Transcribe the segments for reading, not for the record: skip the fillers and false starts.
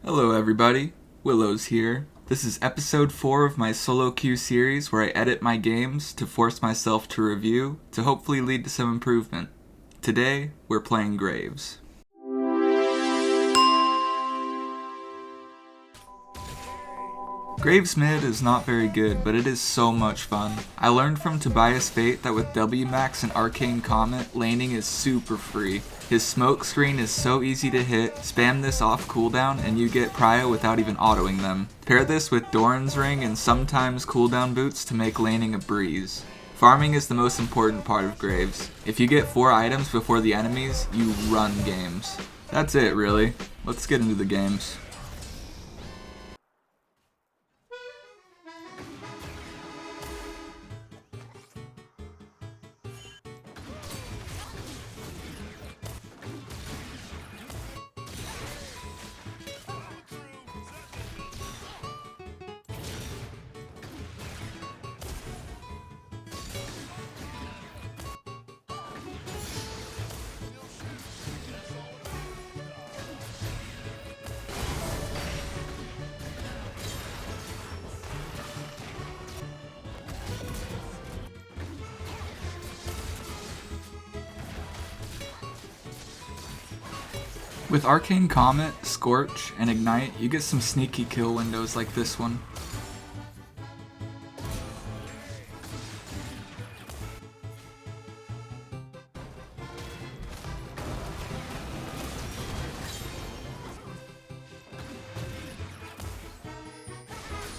Hello everybody, Willoez here. This is episode 4 of my solo queue series where I edit my games to force myself to review to hopefully lead to some improvement. Today, we're playing Graves. Graves mid is not very good, but it is so much fun. I learned from Tobias Fate that with WMAX and Arcane Comet, laning is super free. His smoke screen is so easy to hit, spam this off cooldown and you get prio without even autoing them. Pair this with Doran's Ring and sometimes cooldown boots to make laning a breeze. Farming is the most important part of Graves. If you get 4 items before the enemies, you run games. That's it really. Let's get into the games. With Arcane Comet, Scorch, and Ignite, you get some sneaky kill windows like this one.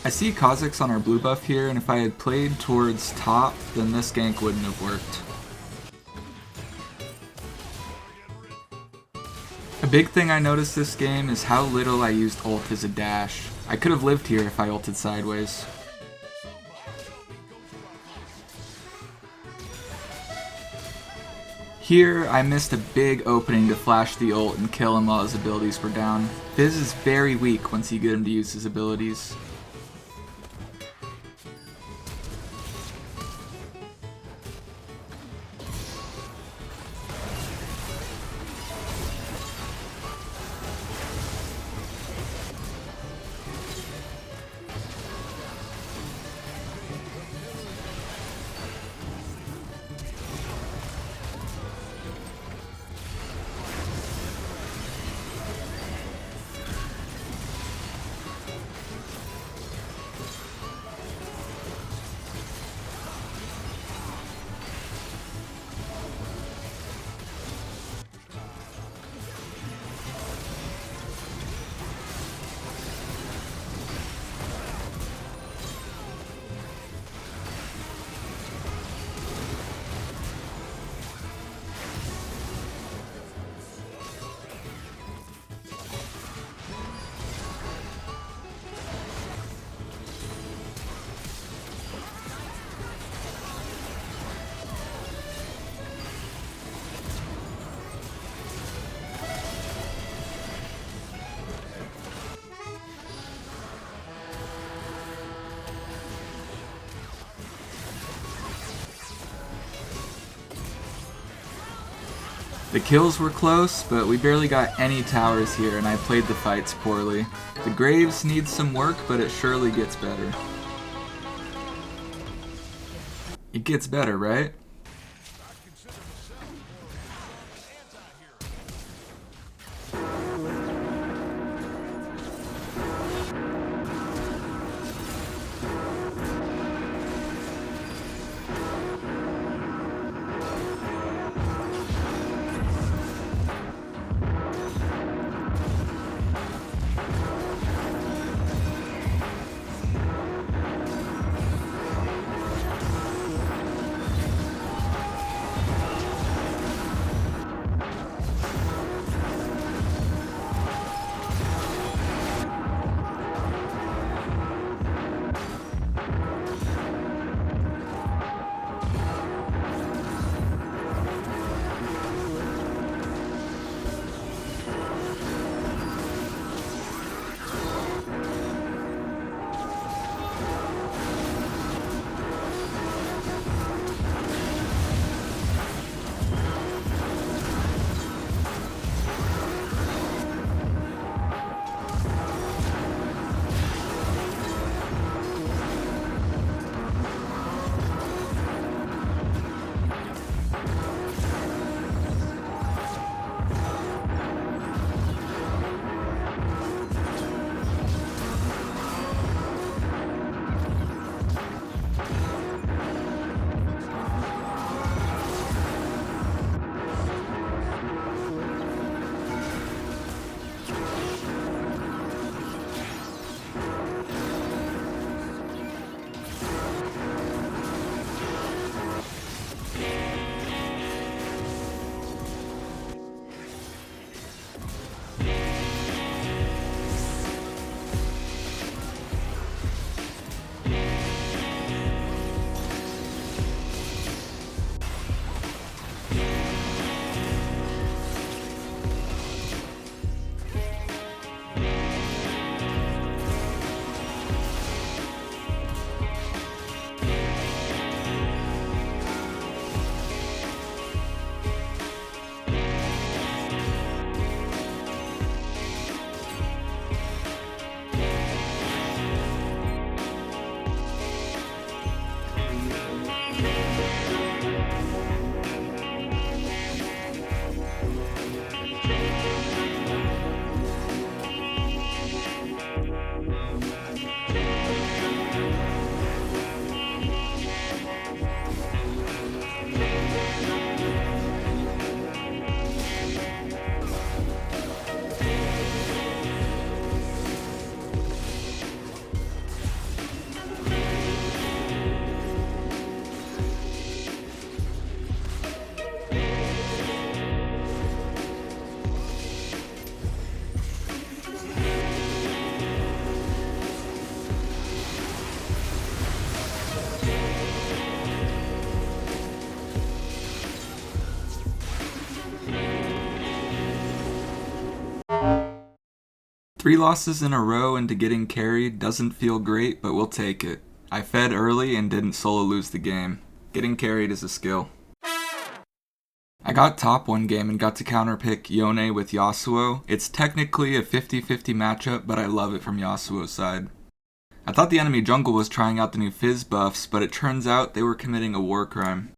I see Kha'Zix on our blue buff here, and if I had played towards top, then this gank wouldn't have worked. A big thing I noticed this game is how little I used ult as a dash. I could have lived here if I ulted sideways. Here, I missed a big opening to flash the ult and kill him while his abilities were down. Fizz is very weak once you get him to use his abilities. The kills were close, but we barely got any towers here and I played the fights poorly. The Graves needs some work, but it surely gets better. It gets better, right? 3 losses in a row into getting carried doesn't feel great, but we'll take it. I fed early and didn't solo lose the game. Getting carried is a skill. I got top one game and got to counterpick Yone with Yasuo. It's technically a 50-50 matchup, but I love it from Yasuo's side. I thought the enemy jungle was trying out the new Fizz buffs, but it turns out they were committing a war crime.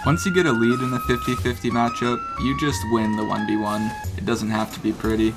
Once you get a lead in a 50-50 matchup, you just win the 1v1. It doesn't have to be pretty.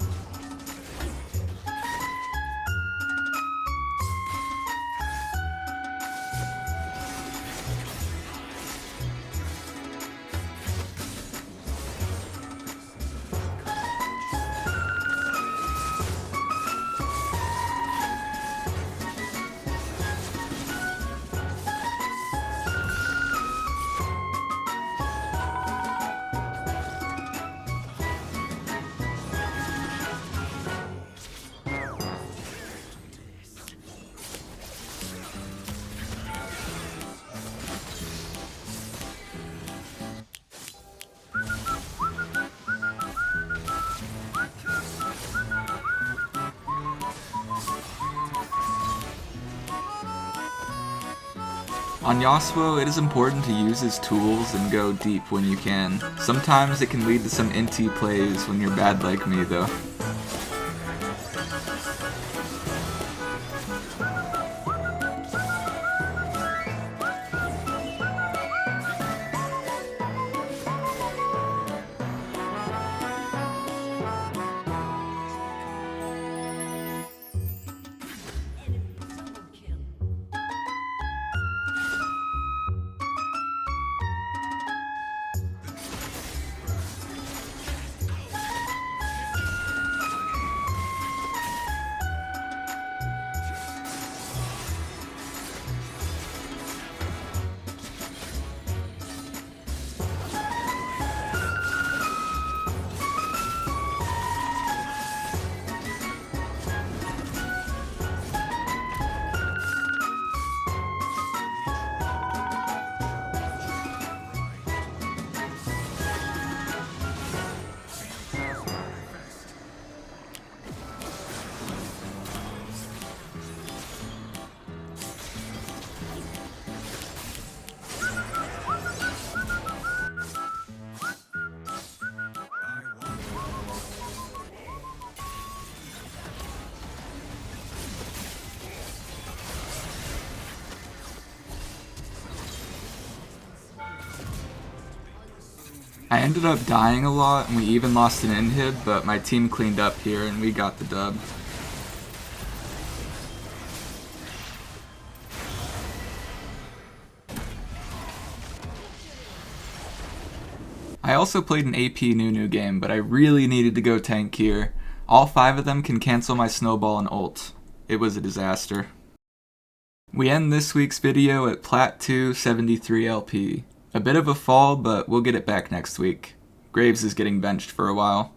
On Yasuo, it is important to use his tools and go deep when you can. Sometimes it can lead to some inty plays when you're bad like me though. I ended up dying a lot and we even lost an inhib, but my team cleaned up here and we got the dub. I also played an AP Nunu game, but I really needed to go tank here. All 5 of them can cancel my snowball and ult. It was a disaster. We end this week's video at Plat 2 73 LP. A bit of a fall, but we'll get it back next week. Graves is getting benched for a while.